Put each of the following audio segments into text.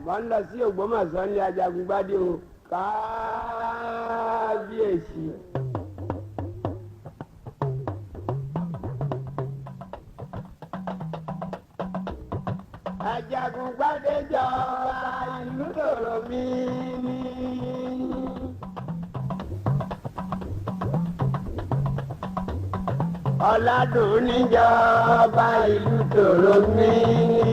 wọ́n lọ sí Ògbómọ̀ṣọ́ ní Ajagungbádé o kábíyèsí. Ajagungbádé jọba ìlú tòrò mi ní. Ọládùn níjọba ìlú tòrò mi ní.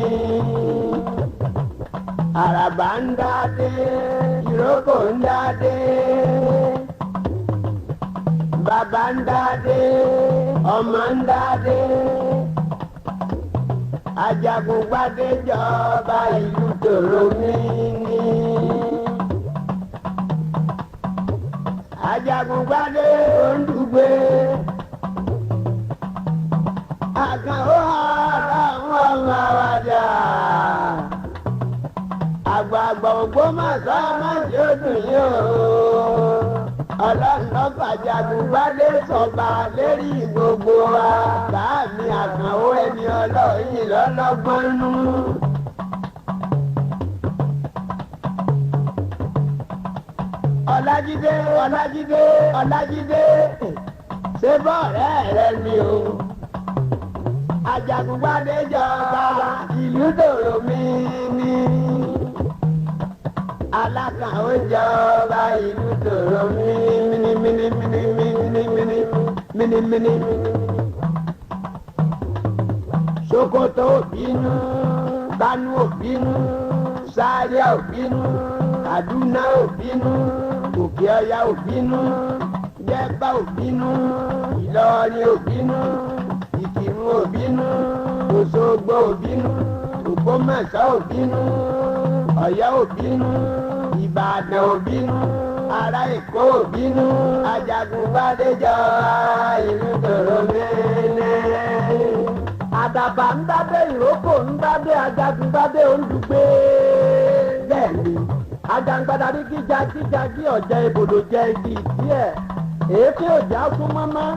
Àràbà ń dádé, ìrókò ń dádé, bàbá ń dádé, ọmọ ń dádé. Ajagungbádé jọba ìlú tòrò mi ní. Ajagungbádé Ondugbe, Àkànó àwọn ọmọ àwàdà. Àgbààgbà Ògbómọ̀ṣọ́ májì ó dùn yín o. Ọlọ́run lọ́ba Ajagungbádé sọ̀ba lérí gbogbo wa. Báàmì Àkànó ẹni ọlọ́yin lọ́lọ́gbọ́n nú. Ọlájídé Ọlájídé Ọlájídé ṣé bọ́ọ̀rẹ́ rẹ ni o. Ajagungbádé jọba ìlú tòrò mi ní. Alákàn ó jọba ìlú tòrò mi mínímíní. Sokoto ò bínú, Kánò ò bínú, Zaria ò bínú, Kaduna ò bínú, Òkè Ọya ò bínú, Jẹ̀bà ò bínú, Ìlọrin ò bínú, Ìkìrun ò bínú, Òṣogbo ò bínú, Ògbómọ̀ṣọ́ ò bínú, Ọ̀yọ́ ò bínú, Ìbàdàn ò bínú, ará Èkó ò bínú. Ajagungbádé jọba ìlú tòrò mẹ́lẹ́. Àdàbà ń dádé, ìrókò ń dádé, Ajagungbádé Ondugbe. Bẹ́ẹ̀ni, Ajagungbádé rí gíjagíjagí ọ̀jẹ̀ ibodò jẹ igi díẹ̀. Èéfín òjá súnmọ́ mọ́,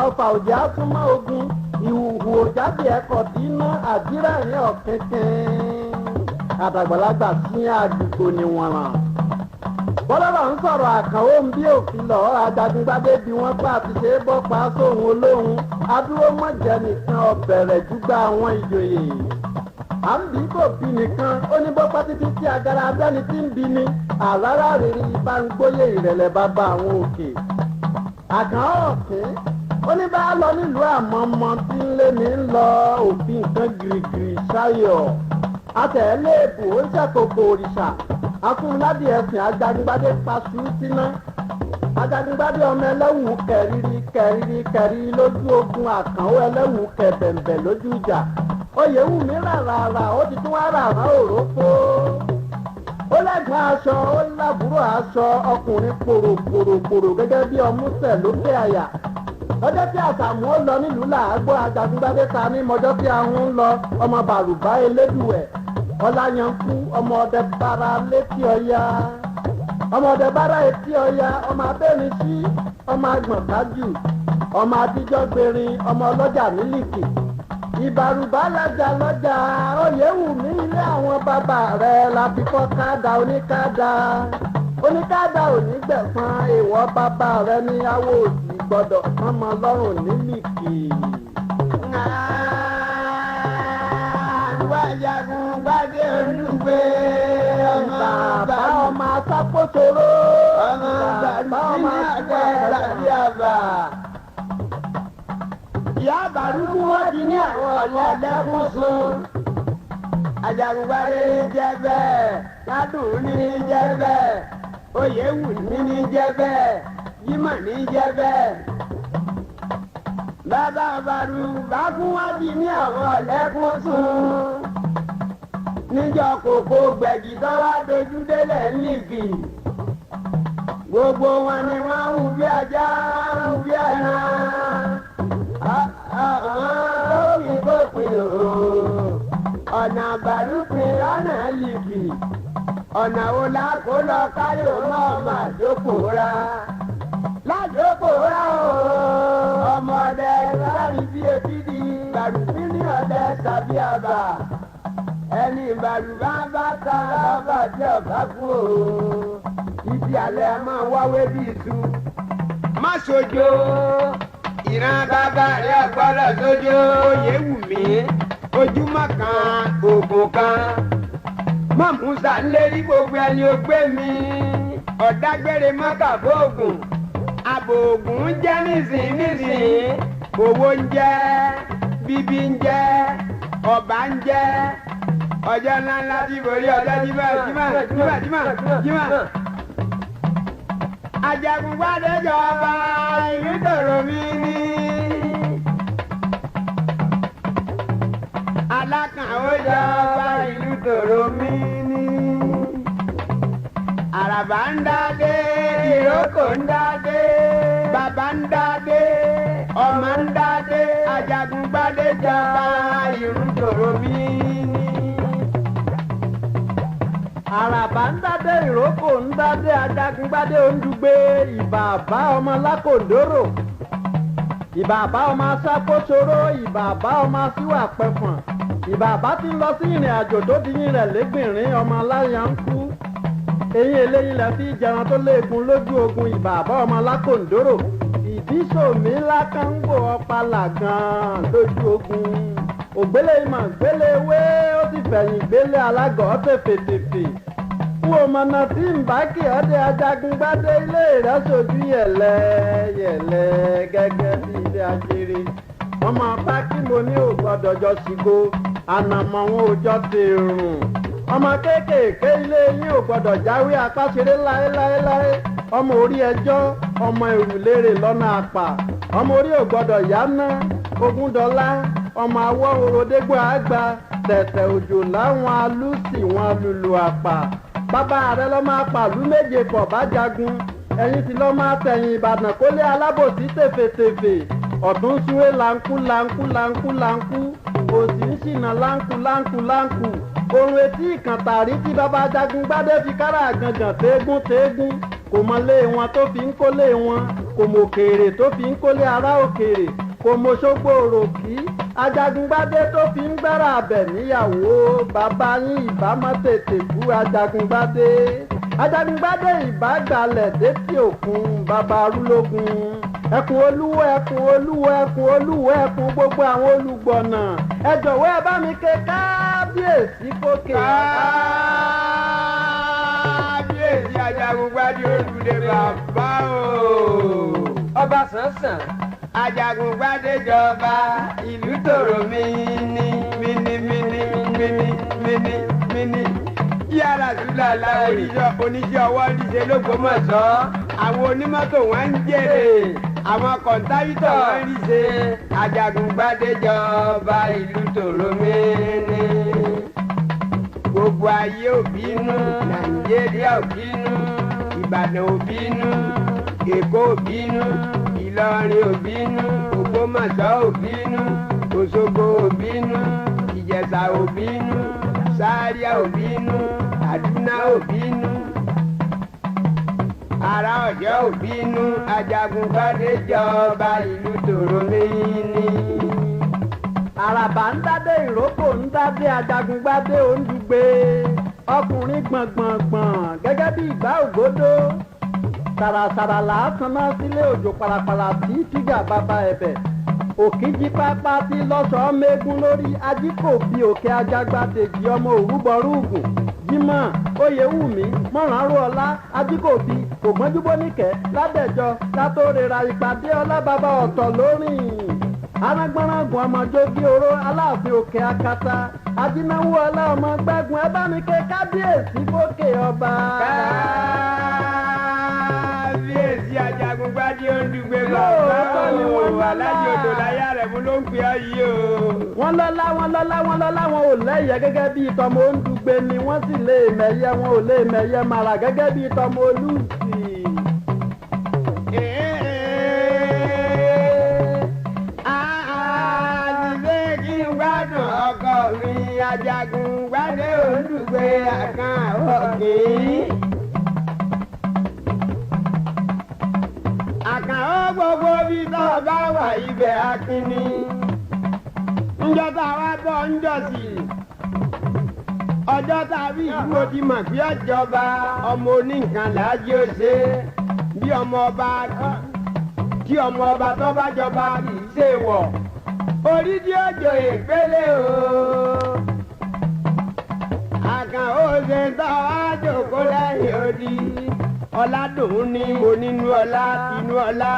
ọfà òjá súnmọ́ ogun, ìhùhù òjáde ẹ̀kọ́ tí iná àdírà ní ọ̀kẹ́kẹ́. Àdàgbàlagbà sí àdúgbò ni wọ́n ràn. Bọ́lọ́rọ̀ ń sọ̀rọ̀ Àkànó ń bí òfin lọ. Ajagungbádé bí wọ́n pa àti ṣe é bọ́ pa sóhun olóhun. Adúró mọ̀jẹ̀ nìkan ọ̀bẹ̀rẹ̀ júgbà àwọn ìjòyè. À ń bí kò bí nìkan, ó ní bọ́ pẹ́ títí tí agara abẹ́ni tí ń bí ni. Àrárá rere ibà ń gbóyè ìrẹ̀lẹ̀ bàbá àwọn òkè. Àkànó ọ̀kín, ó ní bá lọ nílùú àmọ́mọ́ tí ń lé ní lọ òfin nǹkan gìrìgìrì ṣáyọ̀. Àtẹ̀lé èbò ó ṣàkóso òrìṣà. Afúnládì ẹ̀sìn Ajagungbádé paṣú síná. Ajagungbádé ọmọ ẹlẹ́wù kẹ̀rìírí lójú ogun, Àkànó ẹlẹ́wù kẹ̀bẹ̀m̀bẹ̀ lójú ìjà. Oyèwùmí ràràrà ó ti tún wá ràrà òrókó. Ó lẹ́gbọ̀n aṣọ, ó lábúrò aṣọ, ọkùnrin pòròpòrò gẹ́gẹ́ bí ọmúṣẹ̀ lókè àyà. Lọ́jọ́ tí Àsàmú ó lọ nílùú làágbó, Ajagungbádé ta ní mọ́jọ́ tí ahun ń lọ ọmọ bàrùbá elédùwẹ̀. Ọláyankú ọmọ ọdẹ bára létí Ọya, ọmọ ọdẹ bára etí Ọya, ọmọ abẹ́rin sí ọmọ agbọ̀nkájù, ọmọ àtijọ́ gbèrin, ọmọ ọlọ́jà mílìkì. Ìbàrùbá lọ́jà Oyèwùmí ilé àwọn bàbá rẹ̀ la fi kọ́ káàdà oníkáàdà òní gbẹ̀fọn èèwọ̀ bàbá rẹ̀ ní awo òsì gbọ́dọ̀ ọmọ ọlọ́run nílìkì. Ajagungbádé Ondugbe, Bàbá ọmọ asápòtòrò, bàbá ọmọ àgbẹ̀rẹ̀ àbà. Ìyá àbàrúkú wọ́n di ní àwọn ọ̀lẹ́lẹ́kùn sùn. Ajagungbádé ní jẹ́ bẹ́ẹ̀, Ládùn ní jẹ́ bẹ́ẹ̀, Oyèwùmí ní jẹ́ bẹ́ẹ̀, Jímọ̀ ní jẹ́ bẹ́ẹ̀. Bàbá àbàrúkú wọ́n di ní àwọn ọ̀lẹ́kùn sùn. Níjọ́ kòkó gbẹ̀gì tó wá dojú délẹ̀ nígì. Gbogbo wọn ni wọ́n hù bí ajá, hù bí ẹran. Lórí kòpin o, ọ̀nà àbàrúpin lọ́nà lìgì. Ọ̀nà wo la kó lọ káyọ̀ náà máa dókòóra. Ládókòóra o, ọmọdé lárí bí etí di gbàrúfin ní ọ̀dẹ tàbí àbà. ẹni ìbàdùbá bá ta bàbá tí ọba kú o ibi alẹ́ a máa wáwé bí iṣu. má sojo ìran bàbá rẹ ọgbọ́dọ̀ sojo oyè wù mí ojúmọ́ kan òògùn kan má musa lérí gbogbo ẹni ó gbé mi ọ̀dágbére mọ́kà fóògùn àbòògùn ń jẹ́ nísìnyí owó ń jẹ́ bíbí ń jẹ́ ọba ń jẹ́ ọjọ́ ńláńlá tí borí ọjọ́ jímọ̀. Ajagungbadé jọba ìlú tòrò mi ní. Alákàn ó jọba ìlú tòrò mi ní. Àràbà ń dádé, ìrókò ń dádé, bàbá ń dádé, ọmọ ń dádé. Ajagungbadé jọba ìlú tòrò mi ní. Àràbà ń dádé ìrókò ń dádé Ajagungbadé Ondugbe ìbàbá ọmọ lákòndóró ìbàbá ọmọ asákóṣoró ìbàbá ọmọ síwà pẹ̀fọ̀n ìbàbá tí ń lọ sí ìrìn àjò tó di yín rẹ̀ lẹ́gbìnrín ọmọ aláya ń kú eyín eléyìí lẹ fi jẹran tó léegun lójú ogun ìbàbá ọmọ lákòndóró ìdísòmí lákàngbò ọpàlà gan lójú ogun ògbélé ìmọ̀ gbélé wé ó sì fẹ̀yìn gbélé alágọ̀ tẹ̀fẹ̀tẹ̀fẹ̀ fún ọmọnà tí ń bá kí ọdẹ Ajagungbadé ilé rẹ̀ sojú yẹ̀lẹ́ gẹ́gẹ́ bí ilé ajere ọmọ bá kí mo ní ò gbọ́dọ̀ jọ sígo ànàmọ́ wọn ò jọ tèrùn ọmọ kéékèèké ilé yín ò gbọ́dọ̀ jáwé apáṣeré láéláéláé ọmọ orí ẹjọ́ ọmọ ìrùlérè lọ́nà àpà ọmọ orí ò gbọ́dọ̀ yáná Ogúndọlá ọmọ awọ orodégbò àgbà tẹ̀tẹ̀ òjò láwọn alúsì wọn lùlù àpà bàbá rẹ lọ́ máa pàlú méje pọ̀ bá jagun ẹ̀yin sì lọ́ máa tẹ̀yìn Ìbàdàn kólé alábòsí tèfètèfè ọ̀tún súwé láńkú òsì ń ṣìnà láńkú orun etí ìkàntàrí tí bàbá Ajagungbadé fi kára àgàngàn téégún kò mọlé wọn tó fi ń kólé wọn kò mòkèrè tó fi ń kólé ará òkèrè kò mọ̀ṣọ́gbó òròkì Ajagungbadé tó fi ń gbára abẹ̀ níyàwó bàbá yín ìbámọ́ tètè kú Ajagungbadé ìbágbalẹ̀ détí òkun bàbá arúlógún ẹkùn olúwo ẹkùn gbogbo àwọn olùgbọ̀nà ẹ jọ̀wọ́ ẹ bá mi ké kábíyèsí fókè. Kábíyèsí Ajagungbadé Olúdé bàbá o. ọba sànsàn. Ajagungbadé jọba ìlú tòrò mi ní mini. Yàrá sùlá la oníṣẹ́ ọwọ́ níṣẹ́ l'Ógbómọ̀ṣọ́. Àwọn onímọ́tò wọn ń jèrè. Àwọn kọ̀ǹtáyítọ̀ wọn ń ríṣe. Ajagungbadé jọba ìlú tòrò mi ní. Gbogbo ayé ò bínú, Nàìjíríà ò bínú, Ìbàdàn ò bínú, Èkó ò bínú. Ìlọrin ò bínú, Ògbómọ̀ṣọ́ ò bínú, Òṣogbo ò bínú, Ìjẹ̀ṣà ò bínú, Sáríà ò bínú, Kàdúná ò bínú, Ará Ọ̀yọ́ ò bínú. Ajagungbadé jọba ìlú tòrò mi ní. Àràbà ń dádé ìrókò ń dádé Ajagungbadé Ondugbe ọkùnrin gbọ̀ngbọ̀ngbọ̀n gẹ́gẹ́ bí ìgbà ògodó sàràsàrà làásán náà sílé òjò parapara tí fígà bàbá ẹ̀bẹ̀ òkìjí pápá tí lọ́sọ̀ọ́ mẹ́gún lórí ajíkòbí òkè Ajagbadèjì ọmọ òrúbọrúgùn Jímọ̀ Oyèwùmí Mọ̀ránrú ọlá ajíkòbí ògbọ́njúbóníkẹ́ ládẹ́jọ́ látórera ìpàdé ọlá bàbá ọ̀tọ̀ lórìn arágbọ́nrágùn ọmọjógí oró Aláàfin òkè Akata ajínáwó ọlá ọmọ gbẹ́gun ẹ bá mi ké kábíyèsí fókè ọba. Kábíyèsí Ajagungbadé Ondugbe bàbá o alájì odò láyà rẹ̀ mú ló ń pè ọ́ yìí o. wọ́n lọ́lá wọn ò lẹ́yẹ gẹ́gẹ́ bíi tọmọ Ondugbe ni wọ́n sì lè mẹ́yẹ wọn ò lè mẹ́yẹ màrà gẹ́gẹ́ bíi tọmọ Olùsì. Ọkọ mi Ajagungbadé Ondugbe àkàn ọ̀gbìn. Àkàn ó gbogbo bí tó bá wà ibẹ̀ akínní. Ńjọ́ tá a wá bọ̀ ńjọ́ sí. ọjọ́ tàbí ìlú odi mọ̀ bí ọjọba ọmọ oníǹkan làájí ó ṣe bí ọmọ ọba kí ọmọ ọba tó bá jọba kì í ṣe wọ̀ orí tí ó jò ìpele o. àkàn ó ṣe tọ́ àjòkó lẹ́yìn odi ọ̀làdùn ní mo nínú ọlá tinú ọlá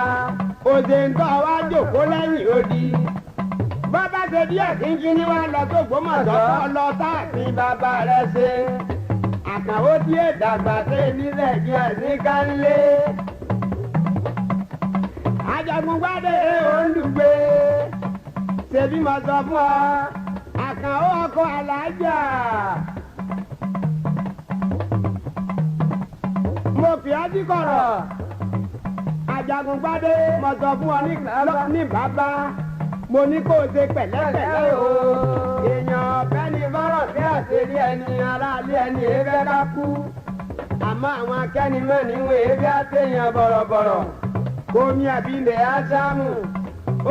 ó ṣe tọ́ àjòkó lẹ́yìn odi. bàbá ṣe díẹ̀ kínkín ní wá lọ tó gbọ́mọ̀tọ́ lọ táàfin bàbá rẹ̀ ṣe. àkànwó tí èdàgbà ṣe nílẹ̀ kí ẹ̀sìn ká ń lé. Ajagungbádé Ondùgbé ṣebí mo sọ fún ọ Àkànó ọkọ alájà. mo fi ọ́ sí kọ̀rọ̀ Ajagungbádé mo sọ fún ọ ní bàbá mo ní kó o ṣe pẹ̀lẹ́pẹ̀lẹ́ o. èèyàn ọ̀fẹ́ ni fọ́rọ̀ sí àṣírí ẹni aráalé ẹni èéfẹ́ ká kú àmọ́ àwọn akẹ́nimọ́ni ń wé èéfẹ́ àṣeyàn bọ̀rọ̀bọ̀rọ̀ omi àbílẹ̀ ásámù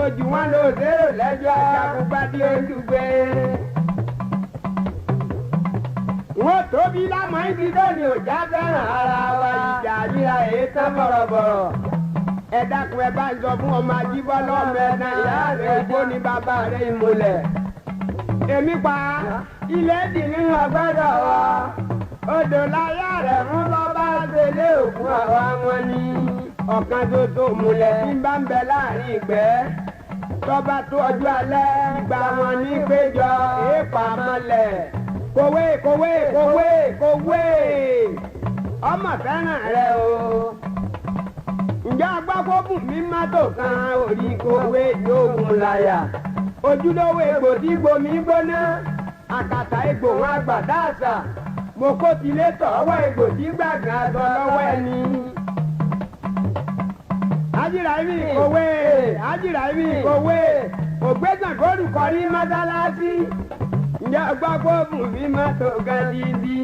ojú wọn ló zérò lẹ́jọ́ Ajagungbádé Ondùgbé. wọ́n tóbi lámọ́ ibi lónìí òjá fẹ́ràn ara wa ìjà ríra èyí tán bọ̀rọ̀bọ̀rọ̀. ẹ dákun ẹ bá ń sọ fún ọmọ Ajíbọ́lá ọmọ ẹ̀dá ìyá rẹ̀ igbó ní bàbá rẹ̀ ìmùlẹ̀. èmi pa ilé dì nínú ọgbẹ́dọ̀ wa odò láyà rẹ̀ fún bàbá ṣẹlẹ̀ òkú àwa wọn ni. ọ̀kan ṣoṣo múlẹ̀ tí ń bá ń bẹ láàrin ìgbẹ́ tọ́ba tó ọjọ́ alẹ́ ìgbà wọn ní péjọ èèpà mọ́lẹ̀ kòwé kòwé kòwé kòwé ọmọ fẹ́ràn rẹ o. ǹjẹ́ agbábọ́bù mi má tó kan orí kòwé yóògùn láyà ojúlówó egbò tí gbomi gbóná àkàtà egbò wọn àgbàdá àṣà mo kó tilé tọ̀wọ́ egbò tí gbàgbà sọ lọ́wọ́ ẹni. Ajiraimi kòwé Ajiraimi kòwé ògbésàn kóòdù kọrí mọ́sálásí ǹjẹ́ agbábọ́bù mi má tó gan dídí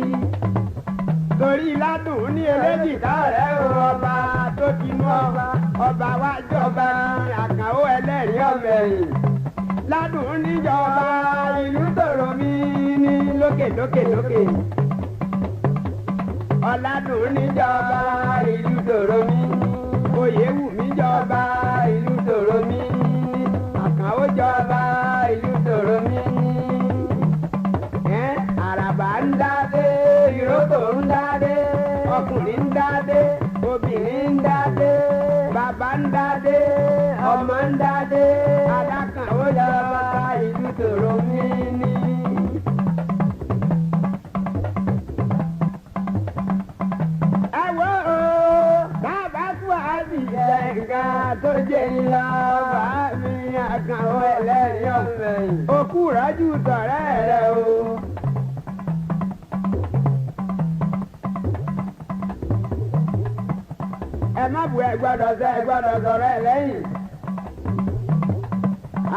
torí ládùn ní eléjì táàrẹ́ ọba tó ti mú ọba wá jọba Àkànó ẹlẹ́rìí ọ̀mẹ̀yìn ládùn níjọba ìlú tòrò mi ní lókè lókè lókè ọ̀làdùn níjọba ìlú tòrò mi Oyèwùmí jọba ìlú tòrò mi Àkànó jọba ìlú tòrò mi. àràbà ń dádé ìrókò ń dádé ọkùnrin ń dádé obìnrin ń dádé bàbá ń dádé ọmọ ń dádé Àkànó jọba ìlú tòrò mi ní. Ẹ̀ka tó jẹ́ ńlá bá mi Àkànó ẹlẹ́rìí ọ̀mẹ̀yìn. Òkú rájú tọ̀rẹ́ rẹ̀ o. Ẹ má bu ẹ gbọ́dọ̀ sọ̀rọ̀ ẹ lẹ́yìn.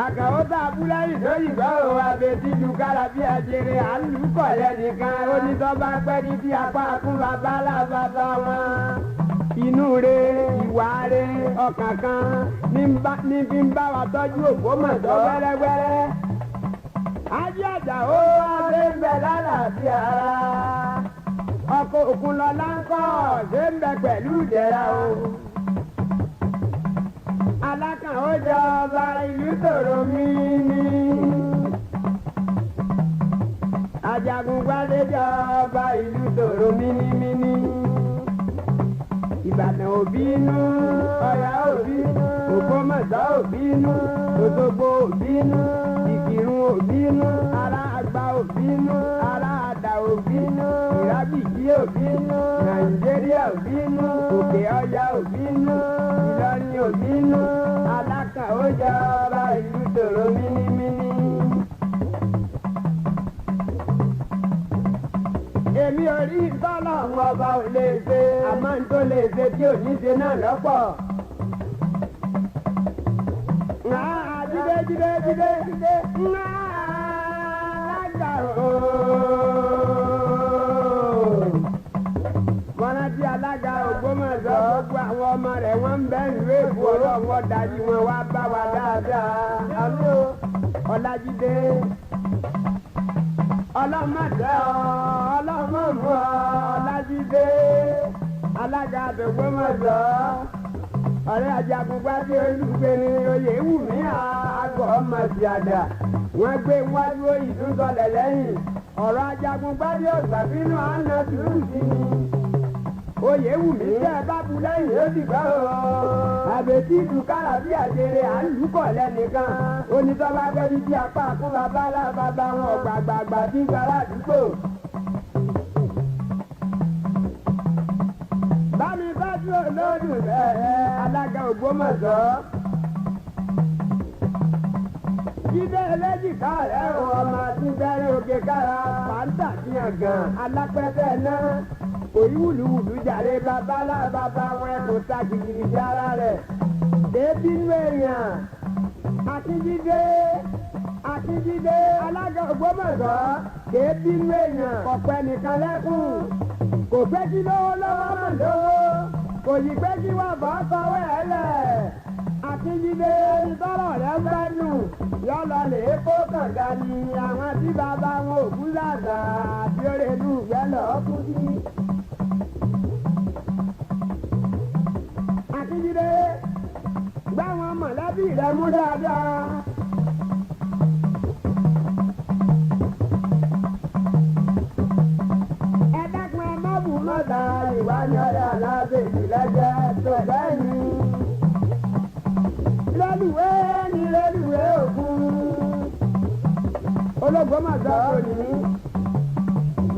Àkànó tá a bú lẹ́yìn tó yìnbọn o abetí ju kára bí ajere à ń lù kọ̀lẹ́ nìkan onítọ́ bá pẹ́ ní bí apá kún bàbá lábàbá wọn. Inú re ìwà re ọkàn kan ní fi ń bá wa tọ́jú Ògbómọ̀ṣọ́ wẹ́rẹ́wẹ́rẹ́. Ajé Àjàó adé ń bẹ lálàáfíà ara. ọkọ̀ òkun lọ láńkọ́ ṣé ń bẹ pẹ̀lú ìdẹ̀ra o. Alákànó jọba ìlú tòrò mi ní. Ajagungbádé jọba ìlú tòrò mínímíní. Ìbàdàn ò bínú, Ọ̀yọ́ ò bínú, Ògbómọ̀ṣọ́ ò bínú, Òṣogbo ò bínú, Ìkìrun ò bínú, ará Àgbá ò bínú, ará Àdà ò bínú, Ìrábìjí ò bínú, Nàìjíríà ò bínú, Òkè Ọya ò bínú, Ìlọrin ò bínú, Alákànó jọba ìlú tòrò mínímíní. Èmi ò rí tọ́lọ̀ ọba ò lè ṣe àmọ́ n tó lè ṣe tí ò ní ṣe náà lọ́pọ̀. Jídé Àkànó. Wọ́n rántí alága Ògbómọ̀ṣọ́ gbogbo àwọn ọmọ rẹ̀ wọ́n ń bẹ́ ìlú Èkó ọlọ́wọ́ darí wọn wá bá wa dáadáa. Ọlájídé ọlọ́mọdé ọlọ́mọmọ ọlájídé alága àbẹ̀wò mọ̀jọ́ ọ̀rẹ́ Ajagungbadé olùgbéni oyè wù mí àgọ́ ọmọdé àdá wọ́n gbé wájú ìdúntọ̀lẹ̀ lẹ́yìn ọ̀rọ̀ Ajagungbadé ọ̀gbàbínú àná tùrù sí ni oyè wù mí tẹ́ ẹ bá bu lẹ́yìn ó dìgbà o àbètí ìdúkàrà bí àjèrè à ń lùkọ̀ lẹ́nìkan onítọ́lá gbẹ́bí tí apá kún bàbá alábàbà wọn ọ̀gbàgbàgbà bí gbàrà àdúgbò. bámi bájú olódùn bẹ́ẹ̀ alága Ògbómọ̀ṣọ́ jíde eléjìká rẹ̀ ọmọ àti bẹ̀rẹ̀ òkè kára pàǹtà fihàn gan alápẹ̀tẹ̀ náà òyìnbùlùwùlù jàre babalá bàbá wọn ẹ̀kọ́ ta kìkìkì sí ara rẹ̀ débínú èèyàn Akíndídé alága Ògbómọ̀ṣọ́ débínú èèyàn ọ̀pẹ nìkan lẹ́kùn kò fẹ́ kí lówó lọ́wọ́ mọ̀ lówó kò yí pé kí wọ́n bọ́ sọ́wọ́ ẹ̀ lẹ̀ Akíndídé ìtọ́rọ̀ rẹ̀ fẹ́ nù yọlọ lè kó kànga ni àwọn tí bàbá wọn ò kú làgbà àti òrèlú gbẹ́lọ̀ kú sí. Akíndídé gbá wọn mọ̀lẹ́bí rẹ̀ mú dáadáa. ẹ dákun ẹ má bù mọ́ta ìwà ni ọ̀rẹ́ alábẹ́jì lẹ́jẹ́ tó bẹ́ẹ̀ ni. Lẹ́lùwé òkun Ológbómọ̀ṣọ́ òní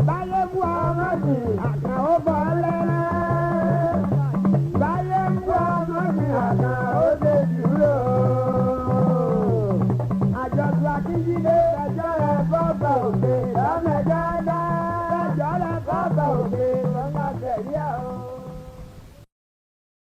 báyé mú ọmọ sí àkàn ó bọ̀